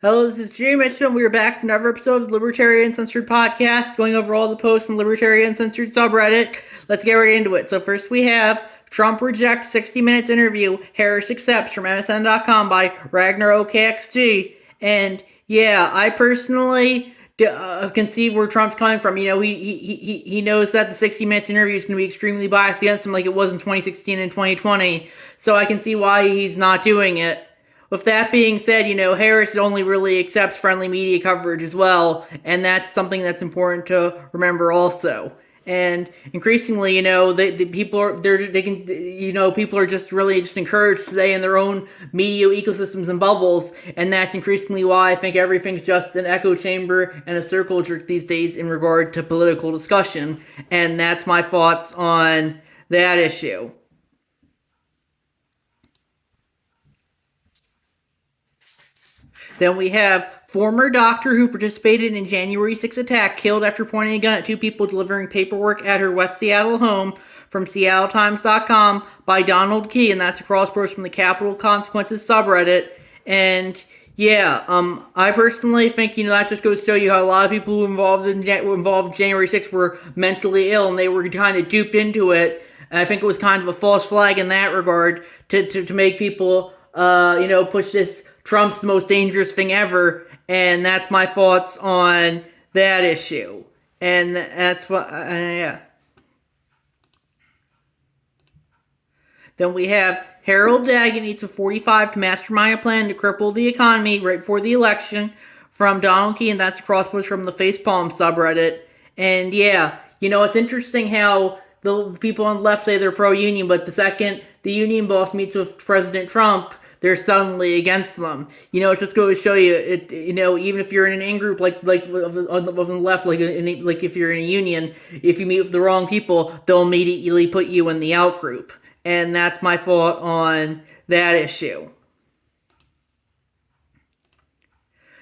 Hello, this is Jay Mitchell. We are back for another episode of the Libertarian Censored podcast, going over all the posts on the Libertarian Censored subreddit. Let's get right into it. So first we have Trump rejects 60 Minutes interview, Harris accepts from MSN.com by Ragnar OKXG. And yeah, I personally can see where Trump's coming from. He knows that the 60 Minutes interview is going to be extremely biased against him like it was in 2016 and 2020. So I can see why he's not doing it. With that being said, Harris only really accepts friendly media coverage as well, and that's something that's important to remember also. And increasingly, the people are they can people are just really just encouraged to stay in their own media ecosystems and bubbles, and that's increasingly why I think everything's just an echo chamber and a circle jerk these days in regard to political discussion. And that's my thoughts on that issue. Then we have former doctor who participated in January 6th attack killed after pointing a gun at two people delivering paperwork at her West Seattle home from SeattleTimes.com by Donald Key, and that's a cross post from the Capital Consequences subreddit. And yeah, I personally think that just goes to show you how a lot of people who involved in January 6th were mentally ill and they were kind of duped into it. And I think it was kind of a false flag in that regard to make people push this Trump's the most dangerous thing ever, and that's my thoughts on that issue. And that's what, yeah. Then we have Harold Daggett needs a 45 to mastermind a plan to cripple the economy right before the election from Donald Key, and that's a cross post from the Facepalm subreddit. And yeah, it's interesting how the people on the left say they're pro-union, but the second the union boss meets with President Trump, they're suddenly against them. It just goes to show you, even if you're in an in-group like on the left, like if you're in a union, if you meet with the wrong people, they'll immediately put you in the out-group. And that's my thought on that issue.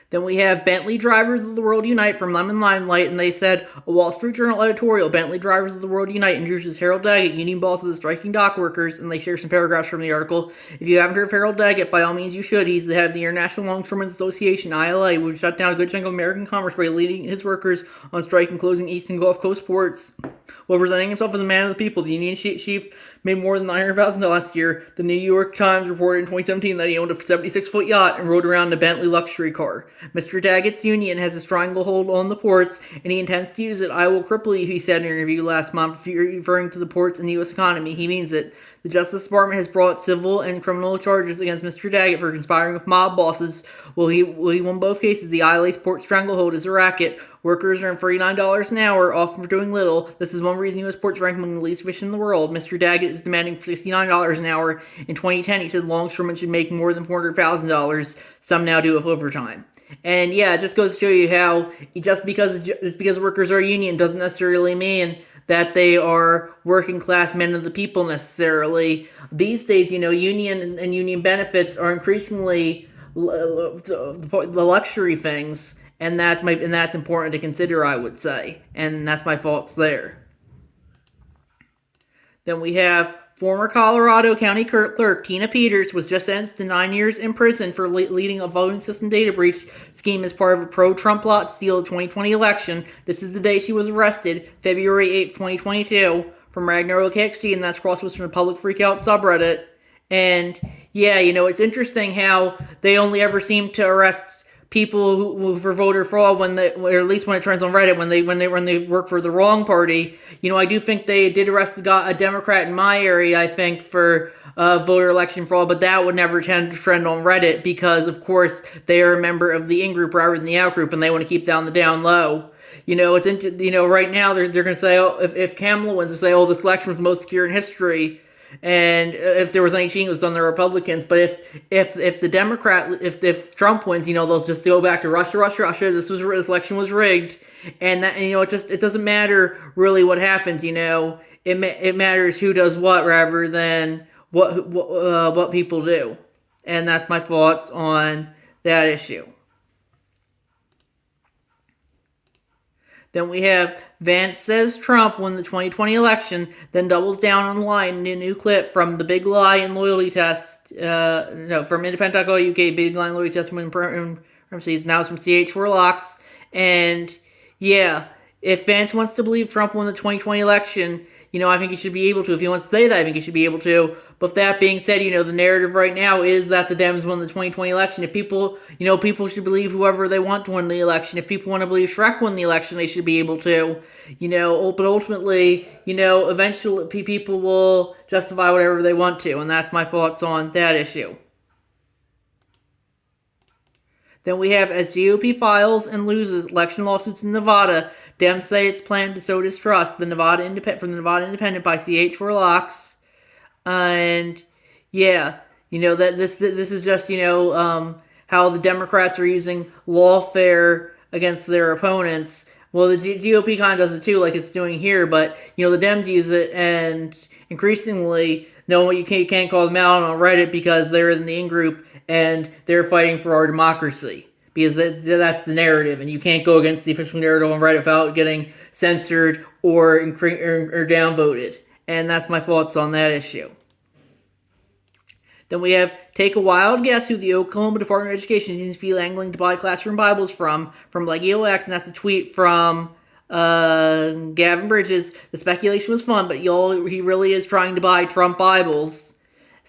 Then we have Bentley Drivers of the World Unite from Lemon Limelight, and they said, a Wall Street Journal editorial, Bentley Drivers of the World Unite, introduces Harold Daggett, union boss of the striking dock workers, and they share some paragraphs from the article. If you haven't heard of Harold Daggett, by all means you should. He's the head of the International Longshoremen's Association, ILA, which shut down a good chunk of American commerce by leading his workers on strike and closing East and Gulf Coast ports. While presenting himself as a man of the people, the union chief made more than $900,000 last year. The New York Times reported in 2017 that he owned a 76-foot yacht and rode around in a Bentley luxury car. Mr. Daggett's union has a stranglehold on the ports, and he intends to use it. I will cripple you, he said in an interview last month, referring to the ports and the U.S. economy. He means it. The Justice Department has brought civil and criminal charges against Mr. Daggett for conspiring with mob bosses. Well, he won both cases. The ILA's port stranglehold is a racket. Workers earn $39 an hour, often for doing little. This is one reason U.S. ports rank among the least efficient in the world. Mr. Daggett is demanding $69 an hour. In 2010, he said longshoremen should make more than $400,000. Some now do with overtime. And yeah, it just goes to show you how just because workers are union doesn't necessarily mean that they are working class men of the people necessarily. These days, union and union benefits are increasingly the luxury things, and that's important to consider, I would say. And that's my thoughts there. Then we have former Colorado County clerk Tina Peters was just sentenced to 9 years in prison for leading a voting system data breach scheme as part of a pro-Trump plot to steal the 2020 election. This is the day she was arrested, February 8th, 2022, from Ragnar OKXG, and that's crossed from the Public Freakout subreddit. And yeah, it's interesting how they only ever seem to arrest people who for voter fraud or at least when it trends on Reddit when they work for the wrong party. I do think they did arrest a Democrat in my area, I think, for voter election fraud, but that would never tend to trend on Reddit because, of course, they are a member of the in-group rather than the out-group, and they want to keep down the down low. Right now they're going to say, oh, if Kamala wins, they say, oh, this election was the most secure in history. And if there was any cheating, it was done the Republicans. But if the Democrat, if Trump wins, they'll just go back to Russia. This election was rigged, and that it doesn't matter really what happens. It matters who does what rather than what people do, and that's my thoughts on that issue. Then we have Vance says Trump won the 2020 election, then doubles down on the line in a new clip from the Big Lie and Loyalty Test. From independent.co.uk, Big Lie and Loyalty Test when Now it's from CH4Locks. And yeah, if Vance wants to believe Trump won the 2020 election, I think he should be able to. If he wants to say that, I think he should be able to. But that being said, the narrative right now is that the Dems won the 2020 election. If people, people should believe whoever they want to win the election. If people want to believe Shrek won the election, they should be able to. But ultimately, eventually people will justify whatever they want to. And that's my thoughts on that issue. Then we have, as GOP files and loses election lawsuits in Nevada, Dems say it's planned to sow distrust. From the Nevada Independent by CH4Locks. And yeah, that this is just how the Democrats are using lawfare against their opponents. Well, the GOP kind of does it too, like it's doing here. But the Dems use it, and increasingly, no, you can't call them out on Reddit because they're in the in-group and they're fighting for our democracy. Because that's the narrative, and you can't go against the official narrative on Reddit without getting censored or downvoted. And that's my thoughts on that issue. Then we have, take a wild guess who the Oklahoma Department of Education seems to be angling to buy classroom Bibles from Legio X, and that's a tweet from Gavin Bridges. The speculation was fun, but he really is trying to buy Trump Bibles.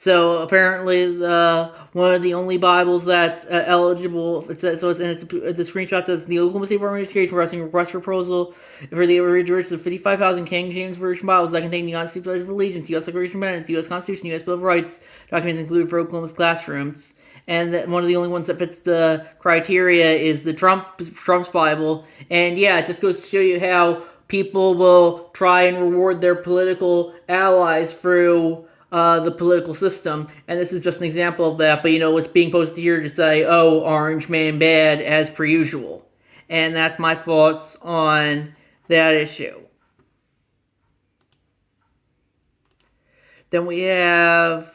So apparently, one of the only Bibles that's eligible. The screenshot says the Oklahoma State Department of Education requesting request for proposal for the original of 55,000 King James Version Bibles that contain the United States Pledge of Allegiance, U.S. Declaration of Independence, U.S. Constitution, U.S. Bill of Rights documents included for Oklahoma's classrooms. And that one of the only ones that fits the criteria is the Trump's Bible. And yeah, it just goes to show you how people will try and reward their political allies through the political system, and this is just an example of that. But it's being posted here to say, "Oh, Orange Man bad," as per usual, and that's my thoughts on that issue. Then we have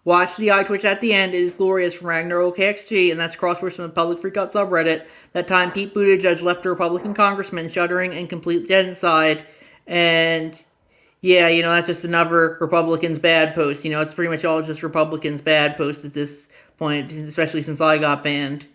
watch the iTwitch at the end. It is glorious from Ragnarok KXG, and that's crosswords from the Public Freakout subreddit. That time Pete Buttigieg left a Republican congressman shuddering and completely dead inside, and yeah, that's just another Republicans bad post. It's pretty much all just Republicans bad posts at this point, especially since I got banned.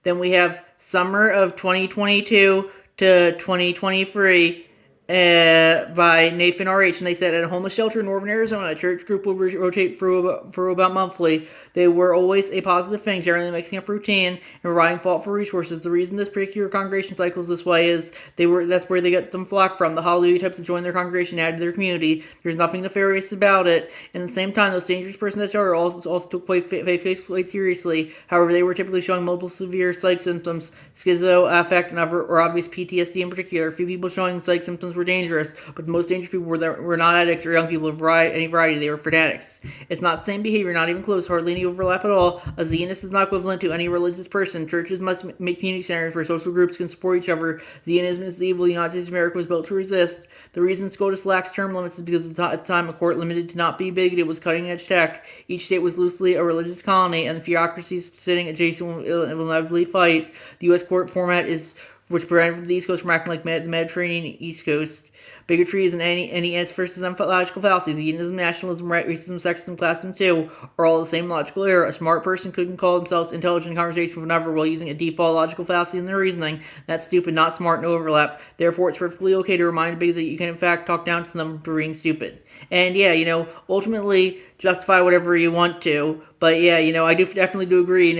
Then we have summer of 2022 to 2023 by Nathan RH, and they said at a homeless shelter in northern Arizona, a church group will rotate through about monthly. They were always a positive thing, generally mixing up routine and providing thoughtful resources. The reason this particular congregation cycles this way is that's where they get them flock from. The hallelujah types that join their congregation add to their community. There's nothing nefarious about it. And at the same time, those dangerous persons at shelter also took faith quite seriously. However, they were typically showing multiple severe psych symptoms, schizo, affect, and or obvious PTSD in particular. A few people showing psych symptoms were dangerous, but the most dangerous people were not addicts or young people of any variety. They were fanatics. It's not the same behavior, not even close, hardly any overlap at all. A Zionist is not equivalent to any religious person. Churches must make community centers where social groups can support each other. Zionism is the evil the United States of America was built to resist. The reason SCOTUS lacks term limits is because at the time a court limited to not be bigoted was cutting-edge tech. Each state was loosely a religious colony, and the bureaucracies sitting adjacent will inevitably fight. The U.S. court format which prevented the East Coast from acting like the Mediterranean East Coast. Bigotry is any ants versus logical fallacies. Unionism, nationalism, racism, sexism, classism too are all the same logical error. A smart person couldn't call themselves intelligent in conversation with another while using a default logical fallacy in their reasoning. That's stupid, not smart, no overlap. Therefore, it's perfectly okay to remind people that you can in fact talk down to them for being stupid. And yeah, ultimately justify whatever you want to. But yeah, I definitely do agree.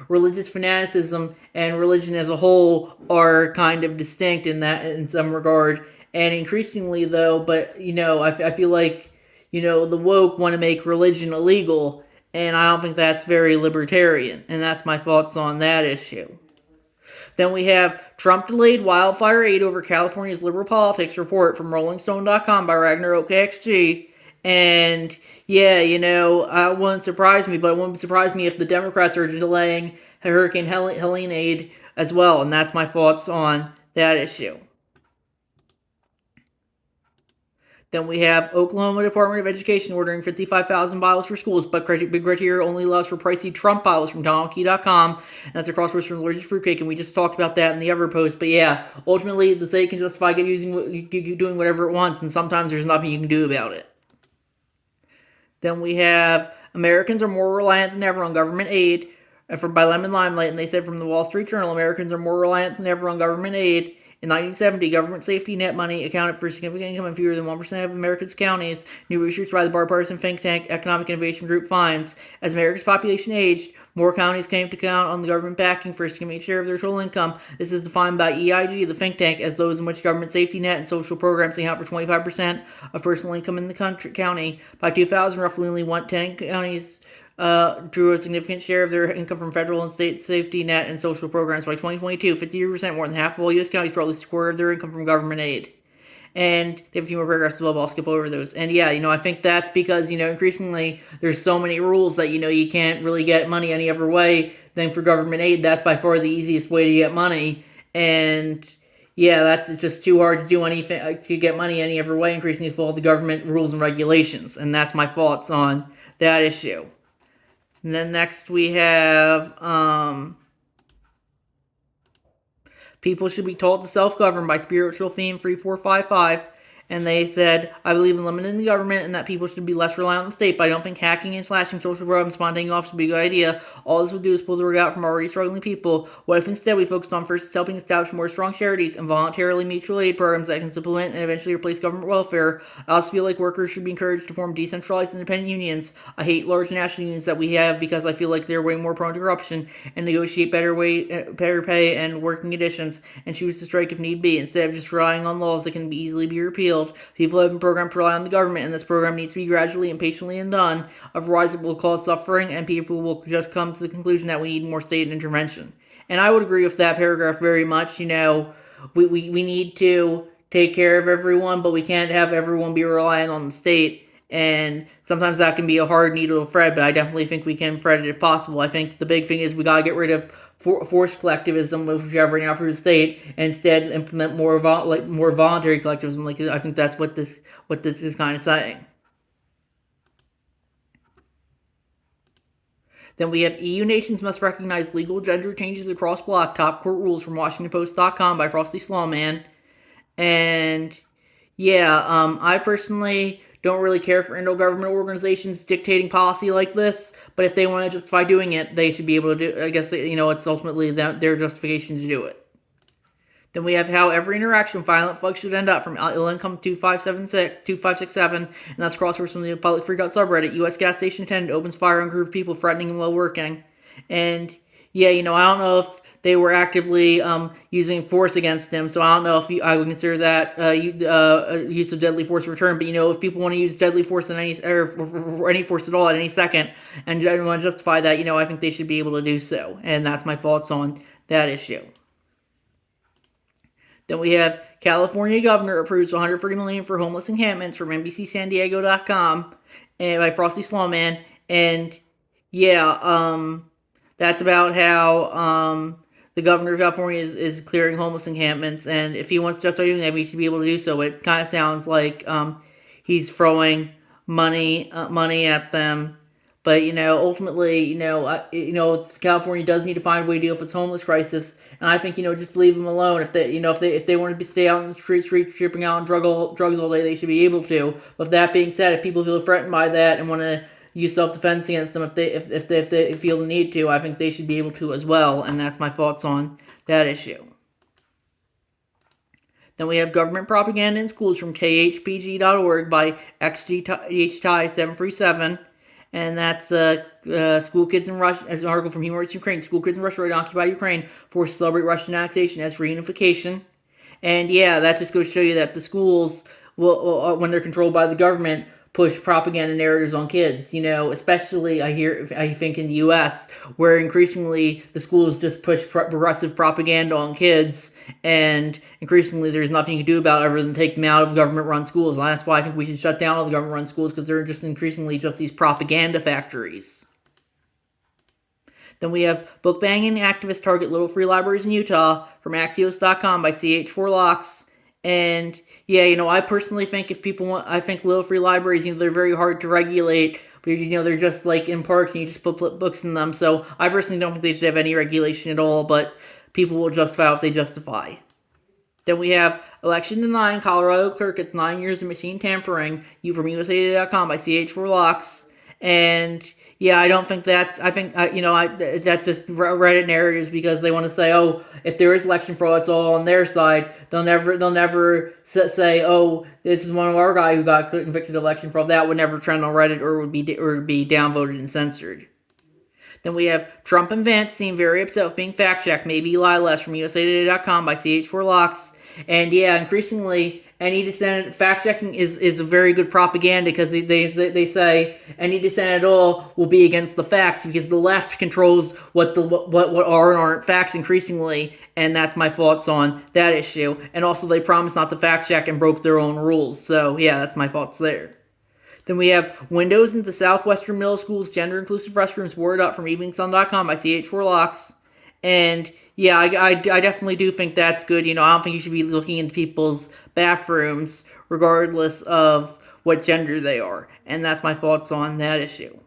Religious fanaticism and religion as a whole are kind of distinct in some regard. And increasingly, though, but, I feel like, the woke want to make religion illegal, and I don't think that's very libertarian, and that's my thoughts on that issue. Then we have Trump delayed wildfire aid over California's liberal politics report from RollingStone.com by Ragnarok KXG, and yeah, it wouldn't surprise me, but it wouldn't surprise me if the Democrats are delaying Hurricane Helene aid as well, and that's my thoughts on that issue. Then we have Oklahoma Department of Education ordering 55,000 Bibles for schools, but big criteria only allows for pricey Trump Bibles from DonaldKey.com. And that's a crosswords from the largest fruitcake, and we just talked about that in the other post. But yeah, ultimately, the state can justify doing whatever it wants, and sometimes there's nothing you can do about it. Then we have Americans are more reliant than ever on government aid. by Lemon Limelight, and they said from the Wall Street Journal, Americans are more reliant than ever on government aid. In 1970, government safety net money accounted for significant income in fewer than 1% of America's counties. New research by the bipartisan think tank Economic Innovation Group finds, as America's population aged, more counties came to count on the government backing for a significant share of their total income. This is defined by EIG, the think tank, as those in which government safety net and social programs account for 25% of personal income in the county. By 2000, roughly only 10 counties drew a significant share of their income from federal and state safety net and social programs. By 2022, 50%, more than half of all U.S. counties, draw at least a quarter of their income from government aid. And they have a few more paragraphs above. I'll skip over those. And yeah, I think that's because, increasingly there's so many rules that, you can't really get money any other way than for government aid. That's by far the easiest way to get money. And yeah, that's just too hard to do anything, to get money any other way, increasingly with all the government rules and regulations. And that's my thoughts on that issue. And then next we have, people should be taught to self-govern by Spiritual Theme 3455. And they said, I believe in limiting the government and that people should be less reliant on the state, but I don't think hacking and slashing social programs, spontaneous off should be a good idea. All this would do is pull the rug out from already struggling people. What if instead we focused on first helping establish more strong charities and voluntarily mutual aid programs that can supplement and eventually replace government welfare? I also feel like workers should be encouraged to form decentralized independent unions. I hate large national unions that we have because I feel like they're way more prone to corruption and negotiate better pay and working conditions and choose to strike if need be, instead of just relying on laws that can easily be repealed. People have been programmed to rely on the government, and this program needs to be gradually and patiently undone. Otherwise, it will cause suffering, and people will just come to the conclusion that we need more state intervention. And I would agree with that paragraph very much. We need to take care of everyone, but we can't have everyone be reliant on the state. And sometimes that can be a hard needle to thread, but I definitely think we can thread it if possible. I think the big thing is we gotta get rid of forced collectivism, which we have right now for the state, and instead implement more voluntary collectivism. I think that's what this is kind of saying. Then we have EU nations must recognize legal gender changes across bloc. Top court rules from WashingtonPost.com by Frosty Slawman. And yeah, I personally don't really care for intergovernmental organizations dictating policy like this, but if they want to justify doing it, they should be able to do it. I guess, it's ultimately their justification to do it. Then we have how every interaction with violent thugs should end up from Ill Income 2567, and that's crosswords from the Public Freakout subreddit. U.S. gas station attendant opens fire on group of people threatening him while working. And yeah, I don't know if they were actively using force against him, so I don't know if I would consider that use of deadly force return. But if people want to use deadly force in or any force at all at any second, and want to justify that, I think they should be able to do so. And that's my thoughts on that issue. Then we have California governor approves $130 million for homeless encampments from NBCSanDiego.com and by Frosty Slawman. And yeah, that's about how the governor of California is clearing homeless encampments, and if he wants to justify doing that, we should be able to do so. It kind of sounds like he's throwing money at them, but ultimately, California does need to find a way to deal with its homeless crisis, and I think just leave them alone. If they want to stay out in the street tripping out on drugs all day, they should be able to. But that being said, if people feel threatened by that and want to use self-defense against them, if they feel the need to, I think they should be able to as well, and that's my thoughts on that issue. Then we have government propaganda in schools from khpg.org by xghtie737, and that's school kids in Russia, as an article from Human Rights Ukraine. School kids in Russia ready to occupy Ukraine forced to celebrate Russian annexation as reunification. And yeah, that just goes to show you that the schools will when they're controlled by the government, push propaganda narratives on kids, especially I think in the U.S., where increasingly the schools just push progressive propaganda on kids, and increasingly there's nothing you can do about it other than take them out of government-run schools. And that's why I think we should shut down all the government-run schools, because they're just increasingly just these propaganda factories. Then we have book banging activists target little free libraries in Utah from Axios.com by CH4Locks. And yeah, I personally think if people want, I think little free libraries, they're very hard to regulate, but they're just like in parks and you just put books in them. So I personally don't think they should have any regulation at all, but people will justify if they justify. Then we have election denying Colorado clerk gets 9 years of machine tampering, from USA.com by CH4Locks. And Yeah, I don't think that's. I think that's just Reddit narratives because they want to say, oh, if there is election fraud, it's all on their side. They'll never say, oh, this is one of our guy who got convicted of election fraud. That would never trend on Reddit or would be downvoted and censored. Then we have Trump and Vance seem very upset with being fact checked. Maybe lie less from USAtoday.com by CH4Locks. And yeah, increasingly, any dissent fact checking is a very good propaganda because they say any dissent at all will be against the facts because the left controls what are and aren't facts increasingly, and that's my thoughts on that issue. And also, they promised not to fact check and broke their own rules. So yeah, that's my thoughts there. Then we have Windows into Southwestern Middle School's Gender Inclusive Restrooms word up from eveningsun.com by CH4Locks. And yeah, I definitely do think that's good. I don't think you should be looking into people's bathrooms regardless of what gender they are. And that's my thoughts on that issue.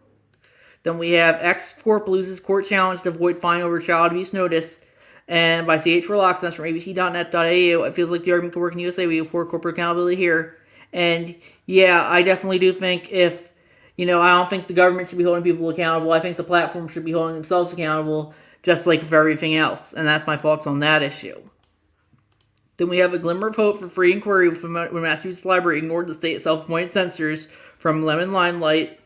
Then we have X Corp loses court challenge to avoid fine over child abuse notice. And by CH4Locks, that's from abc.net.au. It feels like the argument could work in the USA. We have poor corporate accountability here. And yeah, I definitely do think I don't think the government should be holding people accountable. I think the platform should be holding themselves accountable, just like for everything else. And that's my thoughts on that issue. Then we have a glimmer of hope for free inquiry when Massachusetts Library ignored the state self-appointed censors from Lemon Limelight.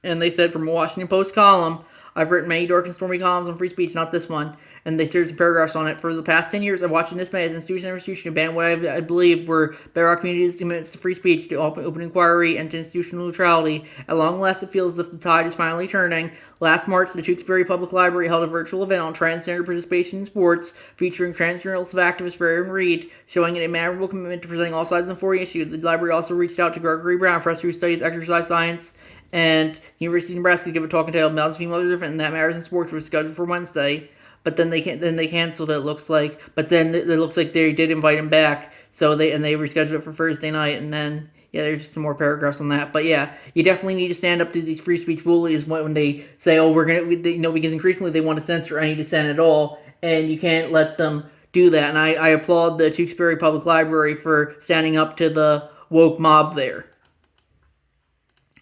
And they said from a Washington Post column, I've written many dark and stormy columns on free speech, not this one. And they shared some paragraphs on it. For the past 10 years, I've watched and dismayed as institution to ban what I believe were bedrock communities' commitments to free speech, to open inquiry, and to institutional neutrality. At long last, it feels as if the tide is finally turning. Last March, the Tewksbury Public Library held a virtual event on transgender participation in sports, featuring transjournalist activist Aaron Reed, showing an admirable commitment to presenting all sides of the 40 issue. The library also reached out to Gregory Brown, professor who studies exercise science, and the University of Nebraska to give a talk entitled "Males and Females Are Different, and That Matters in Sports," was scheduled for Wednesday. But then they canceled it. It looks like, but then it looks like they did invite him back. So they rescheduled it for Thursday night, and then yeah, there's just some more paragraphs on that. But yeah, you definitely need to stand up to these free speech bullies when they say, oh, we're gonna, because increasingly they want to censor any dissent at all, and you can't let them do that. And I applaud the Tewksbury Public Library for standing up to the woke mob there.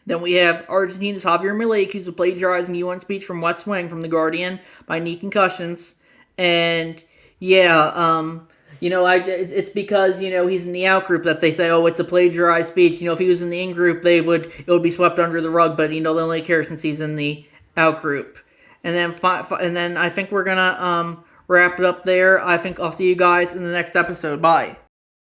Then we have Argentina's Javier Milei accused of plagiarizing UN speech from West Wing from The Guardian by knee concussions. And yeah, it's because, he's in the out group that they say, oh, it's a plagiarized speech. If he was in the in group, it would be swept under the rug, but, they only care since he's in the out group. And then I think we're gonna wrap it up there. I think I'll see you guys in the next episode. Bye.